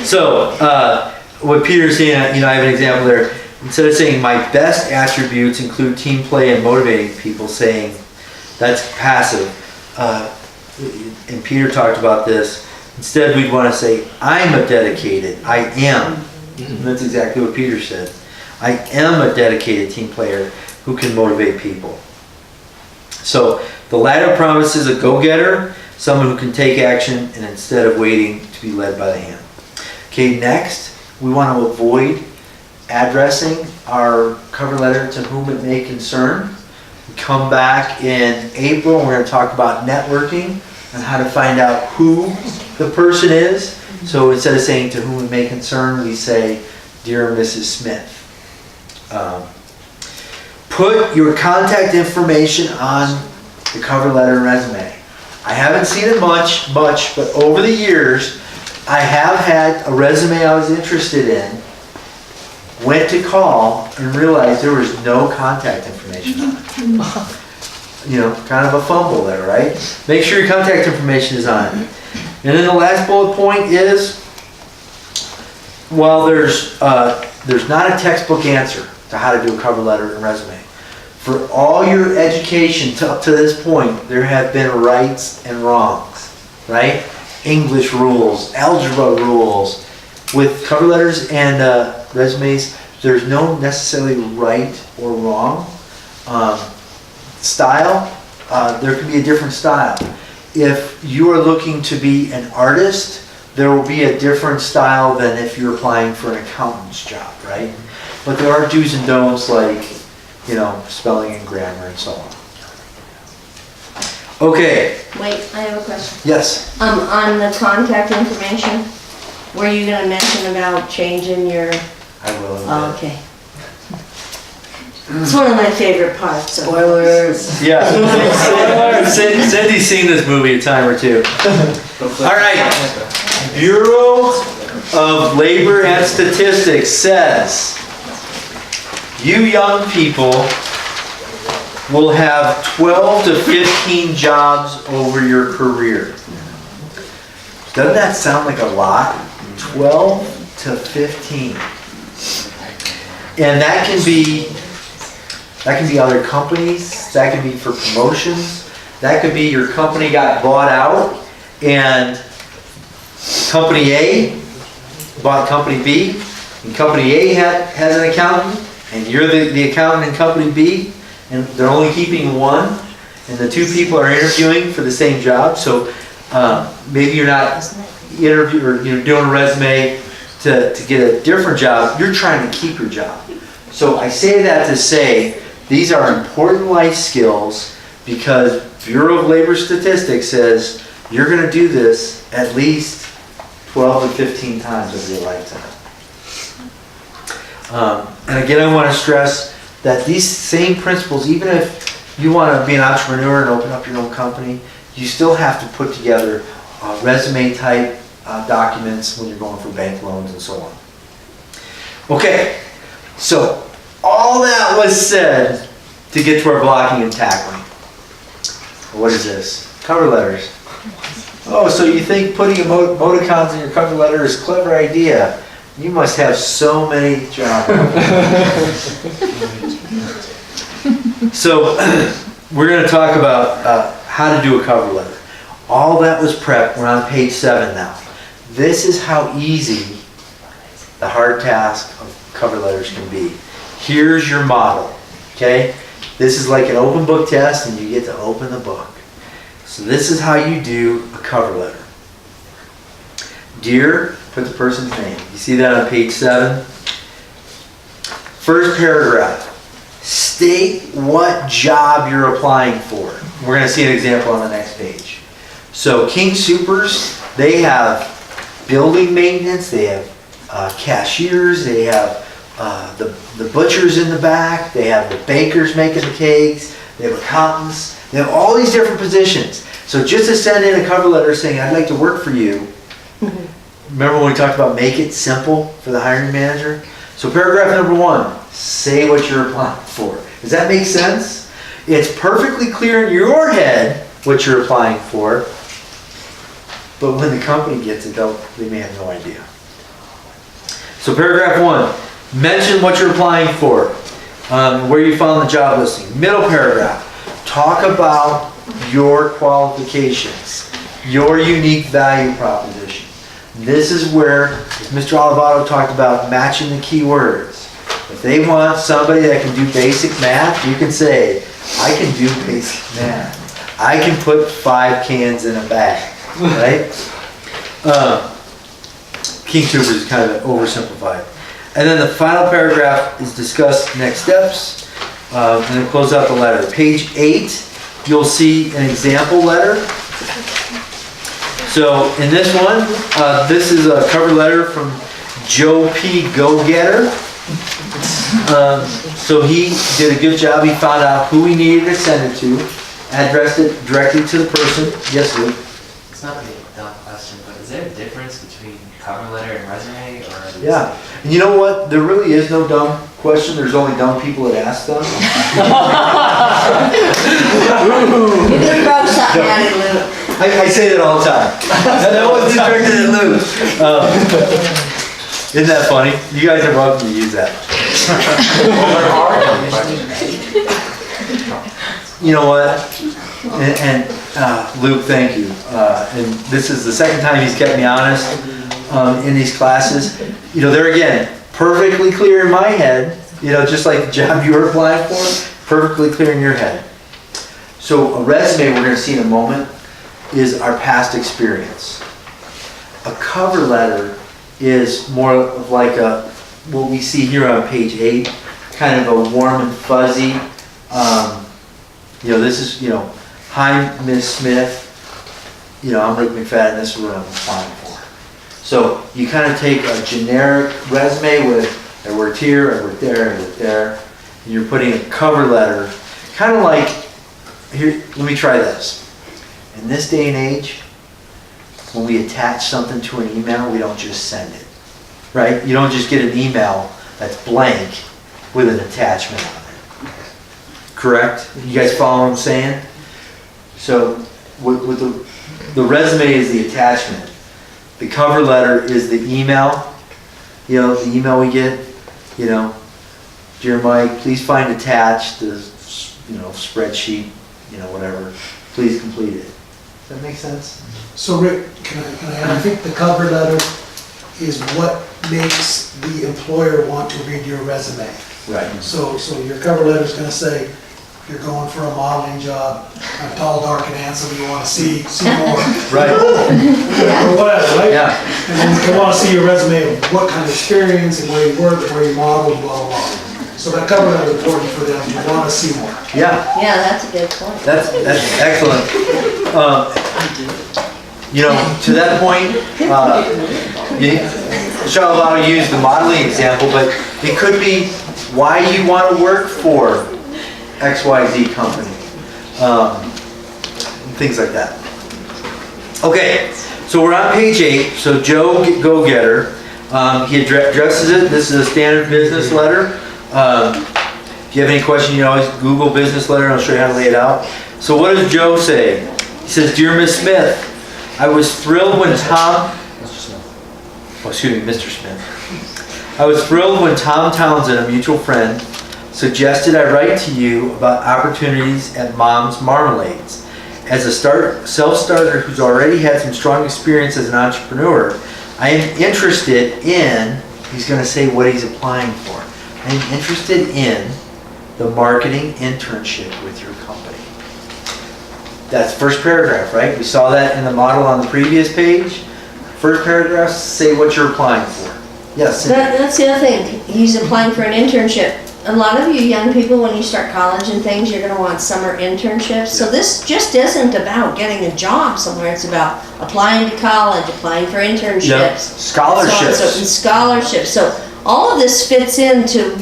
So, what Peter's saying, you know, I have an example there. Instead of saying my best attributes include team play and motivating people, saying that's passive. And Peter talked about this. Instead, we'd want to say, I'm a dedicated, I am. And that's exactly what Peter said. I am a dedicated team player who can motivate people. So the latter promises a go-getter, someone who can take action and instead of waiting to be led by the hand. Okay, next, we want to avoid addressing our cover letter to whom it may concern. We come back in April, we're going to talk about networking and how to find out who the person is. So instead of saying to whom it may concern, we say, Dear Mrs. Smith. Put your contact information on the cover letter and resume. I haven't seen it much, but over the years, I have had a resume I was interested in, went to call, and realized there was no contact information on it. You know, kind of a fumble there, right? Make sure your contact information is on it. And then the last bullet point is, well, there's not a textbook answer to how to do a cover letter and resume. For all your education up to this point, there have been rights and wrongs, right? English rules, algebra rules. With cover letters and resumes, there's no necessarily right or wrong style. There can be a different style. If you are looking to be an artist, there will be a different style than if you're applying for an accountant's job, right? But there are do's and don'ts like, you know, spelling and grammar and so on. Okay. Wait, I have a question. Yes. On the contact information, were you gonna mention about changing your? I will. Oh, okay. It's one of my favorite parts. Spoilers. Yeah. Cindy's seen this movie a time or two. All right. Bureau of Labor and Statistics says you young people will have 12 to 15 jobs over your career. Doesn't that sound like a lot? 12 to 15. And that can be other companies, that can be for promotions, that could be your company got bought out and company A bought company B, and company A has an accountant, and you're the accountant in company B, and they're only keeping one, and the two people are interviewing for the same job. So maybe you're not interviewing or you're doing a resume to get a different job. You're trying to keep your job. So I say that to say these are important life skills because Bureau of Labor Statistics says you're going to do this at least 12 to 15 times over your lifetime. And again, I want to stress that these same principles, even if you want to be an entrepreneur and open up your own company, you still have to put together resume type documents when you're going for bank loans and so on. Okay, so all that was said to get to our blocking and tackling. What is this? Cover letters. Oh, so you think putting emoticons in your cover letter is a clever idea? You must have so many jobs. So we're going to talk about how to do a cover letter. All that was prepped. We're on page 7 now. This is how easy the hard task of cover letters can be. Here's your model. Okay? This is like an open book test and you get to open the book. So this is how you do a cover letter. Dear, put the person's name. You see that on page 7? First paragraph. State what job you're applying for. We're going to see an example on the next page. So King Soopers, they have building maintenance, they have cashiers, they have the butchers in the back, they have the bakers making the cakes, they have accountants, they have all these different positions. So just to send in a cover letter saying, I'd like to work for you, remember when we talked about make it simple for the hiring manager? So paragraph number 1, say what you're applying for. Does that make sense? It's perfectly clear in your head what you're applying for. but when the company gets it, they may have no idea. So paragraph 1, mention what you're applying for, where you found the job listing. Middle paragraph, talk about your qualifications, your unique value proposition. This is where, as Mr. Olivato talked about, matching the keywords. If they want somebody that can do basic math, you can say, I can do basic math. I can put 5 cans in a bag, right? King Tubers is kind of oversimplified. And then the final paragraph is discuss next steps, and then close out the letter. Page 8, you'll see an example letter. So in this one, this is a cover letter from Joe P. Go-Getter. So he did a good job. He found out who he needed to send it to, addressed it directly to the person. Yes, Luke? It's not really a dumb question, but is there a difference between cover letter and resume, or are they Yeah. And you know what? There really is no dumb question. There's only dumb people that ask them. You can throw something at it, Luke. I say that all the time. That wasn't directed at Luke. Isn't that funny? You guys are welcome to use that. You know what? And Luke, thank you. And this is the second time he's kept me honest in these classes. You know, there again, perfectly clear in my head, you know, just like the job you were applying for, perfectly clear in your head. So a resume we're going to see in a moment is our past experience. A cover letter is more of like what we see here on page 8, kind of a warm and fuzzy, you know, this is, you know, hi, Miss Smith, you know, I'm like McFadden, this is what I'm applying for. So you kind of take a generic resume with, I worked here, I worked there, I worked there, and you're putting a cover letter, kind of like, here, let me try this. In this day and age, when we attach something to an email, we don't just send it, right? You don't just get an email that's blank with an attachment on it. Correct? You guys follow what I'm saying? So with the resume is the attachment. The cover letter is the email. You know, the email we get, you know, dear Mike, please find attached the, you know, spreadsheet, you know, whatever. Please complete it. Does that make sense? So Rick, can I add? I think the cover letter is what makes the employer want to read your resume. Right. So your cover letter is going to say, you're going for a modeling job, I'm tall, dark, and handsome, you want to see more. Right. Or whatever, right? Yeah. And then they want to see your resume of what kind of experience and where you work, where you modeled, blah, blah, blah. So that cover letter is important for them, you want to see more. Yeah. Yeah, that's a good point. That's excellent. You know, to that point, Charlotte used the modeling example, but it could be why you want to work for XYZ company, things like that. Okay, so we're on page 8. So Joe Go-Getter, he addresses it. This is a standard business letter. If you have any question, you can always Google business letter and I'll show you how to lay it out. So what does Joe say? He says, Dear Miss Smith, I was thrilled when Mr. Smith. I was thrilled when Tom Townsend, a mutual friend, suggested I write to you about opportunities at Mom's Marmalades. As a self-starter who's already had some strong experience as an entrepreneur, I am interested in, he's going to say what he's applying for. I am interested in the marketing internship with your company. That's first paragraph, right? We saw that in the model on the previous page. First paragraph, say what you're applying for. Yes, Cindy? That's the other thing. He's applying for an internship. A lot of you young people, when you start college and things, you're going to want summer internships. So this just isn't about getting a job somewhere. It's about applying to college, applying for internships. Yep. Scholarships. So scholarships. So all of this fits into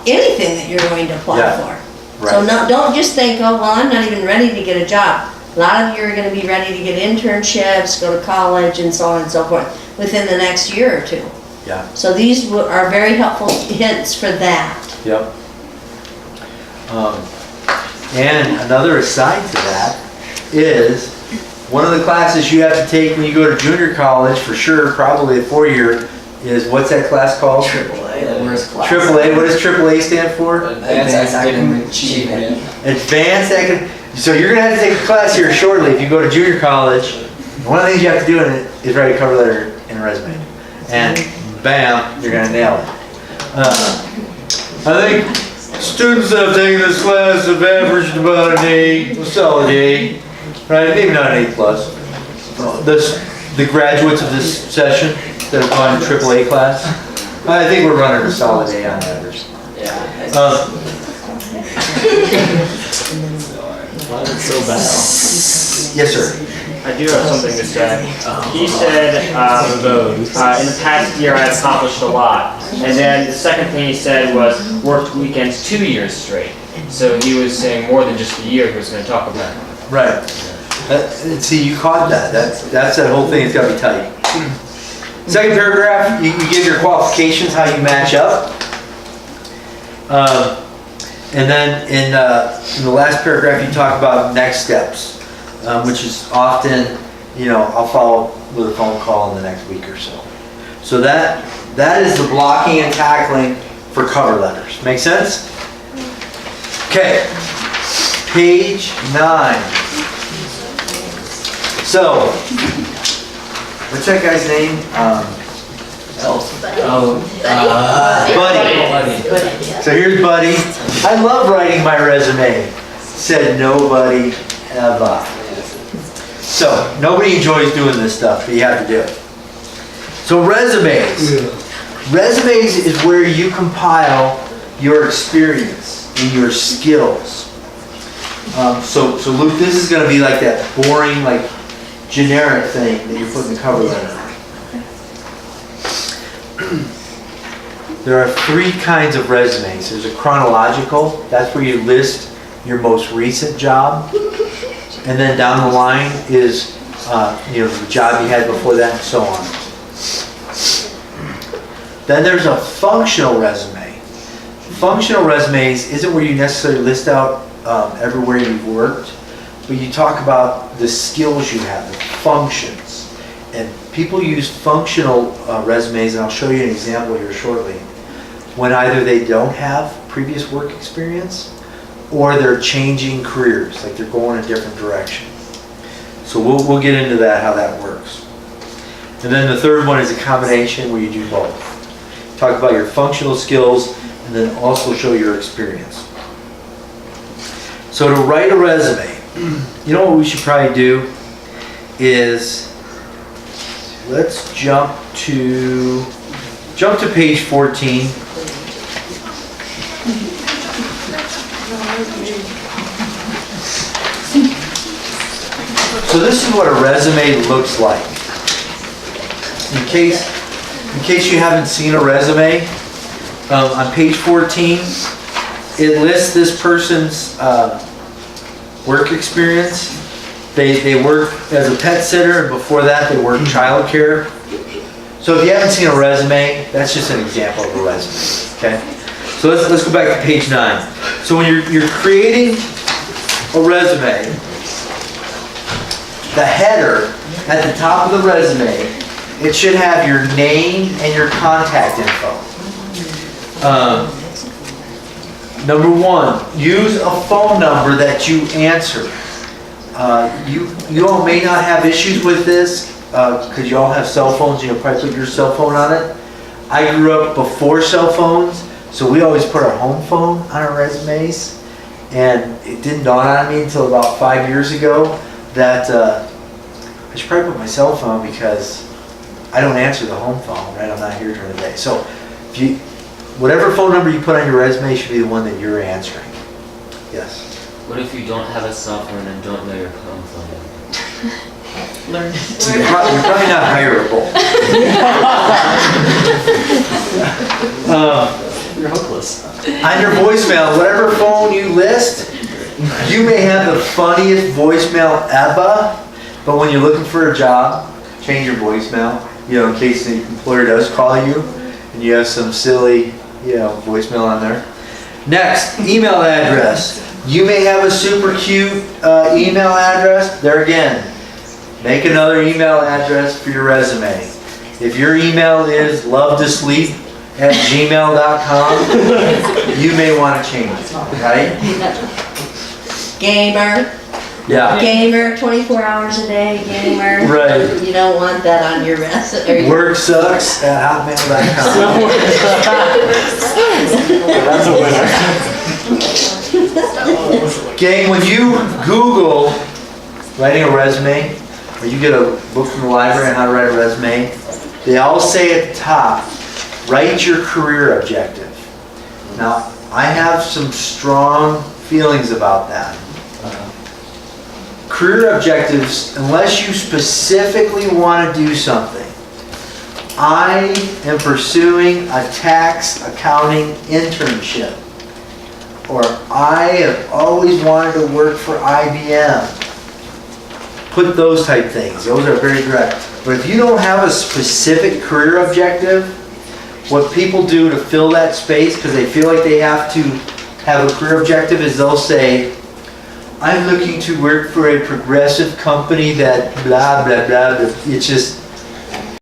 anything that you're going to apply for. Right. So don't just think, oh, well, I'm not even ready to get a job. A lot of you are going to be ready to get internships, go to college, and so on and so forth within the next year or two. Yeah. So these are very helpful hints for that. Yep. And another aside to that is one of the classes you have to take when you go to junior college, for sure, probably a 4-year, is what's that class called? AAA, the worst class. AAA. What does AAA stand for? Advanced Academic Achievement. Advanced Academic. So you're gonna have to take a class here shortly if you go to junior college. One of the things you have to do in it is write a cover letter and a resume, and bam, you're gonna nail it. I think students that have taken this class have averaged about an A, a solid A, right? Maybe not an A plus. The graduates of this session that have gone to AAA class, I think we're running a solid A on average. Yeah. Why is it so bad? Yes, sir. I do have something to say. He said, in the past year I accomplished a lot. And then the second thing he said was, worked weekends 2 years straight. So he was saying more than just a year he was going to talk about. Right. See, you caught that. That's that whole thing. It's got to be tight. Second paragraph, you give your qualifications, how you match up. And then in the last paragraph, you talk about next steps, which is often, I'll follow with a phone call in the next week or so. So that is the blocking and tackling for cover letters. Make sense? Okay. Page 9. So, what's that guy's name? Buddy. So here's Buddy. I love writing my resume. Said nobody ever. So, nobody enjoys doing this stuff, but you have to do it. So resumes. Resumes is where you compile your experience and your skills. So Luke, this is going to be like that boring, like generic thing that you put in the cover letter. There are 3 kinds of resumes. There's a chronological, that's where you list your most recent job. And then down the line is the job you had before that and so on. Then there's a functional resume. Functional resumes isn't where you necessarily list out everywhere you've worked, but you talk about the skills you have, the functions. And people use functional resumes, and I'll show you an example here shortly, when either they don't have previous work experience or they're changing careers, like they're going a different direction. So we'll get into that, how that works. And then the third one is a combination where you do both. Talk about your functional skills and then also show your experience. So to write a resume, you know what we should probably do is, let's jump to page 14. So this is what a resume looks like. In case you haven't seen a resume, on page 14, it lists this person's work experience. They work as a pet sitter, and before that they worked childcare. So if you haven't seen a resume, that's just an example of a resume. Okay. So let's go back to page 9. So when you're creating a resume, the header at the top of the resume, it should have your name and your contact info. Number 1, use a phone number that you answer. You all may not have issues with this because you all have cell phones. You'll probably put your cell phone on it. I grew up before cell phones, so we always put our home phone on our resumes. And it didn't dawn on me until about 5 years ago that I should probably put my cell phone because I don't answer the home phone, right? I'm not here during the day. So whatever phone number you put on your resume should be the one that you're answering. Yes? What if you don't have a cell phone and don't know your home phone number? Learn. You're probably not hireable. You're hopeless. On your voicemail, whatever phone you list, you may have the funniest voicemail ever, but when you're looking for a job, change your voicemail, in case the employer does call you and you have some silly, voicemail on there. Next, email address. You may have a super cute email address. There again, Make another email address for your resume. If your email is lovetosleep@gmail.com, you may want to change it, right? Gamer, Yeah. gamer, 24 hours a day, gamer. Right. You don't want that on your resume. Worksucks@hotmail.com. That's a winner. Gang, when you Google writing a resume, or you get a book from the library on how to write a resume, they all say at the top, write your career objective. Now, I have some strong feelings about that. Career objectives, unless you specifically want to do something. I am pursuing a tax accounting internship. Or I have always wanted to work for IBM. Put those type things, those are very direct. But if you don't have a specific career objective, what people do to fill that space, because they feel like they have to have a career objective, is they'll say, I'm looking to work for a progressive company that blah, blah, blah. It's just,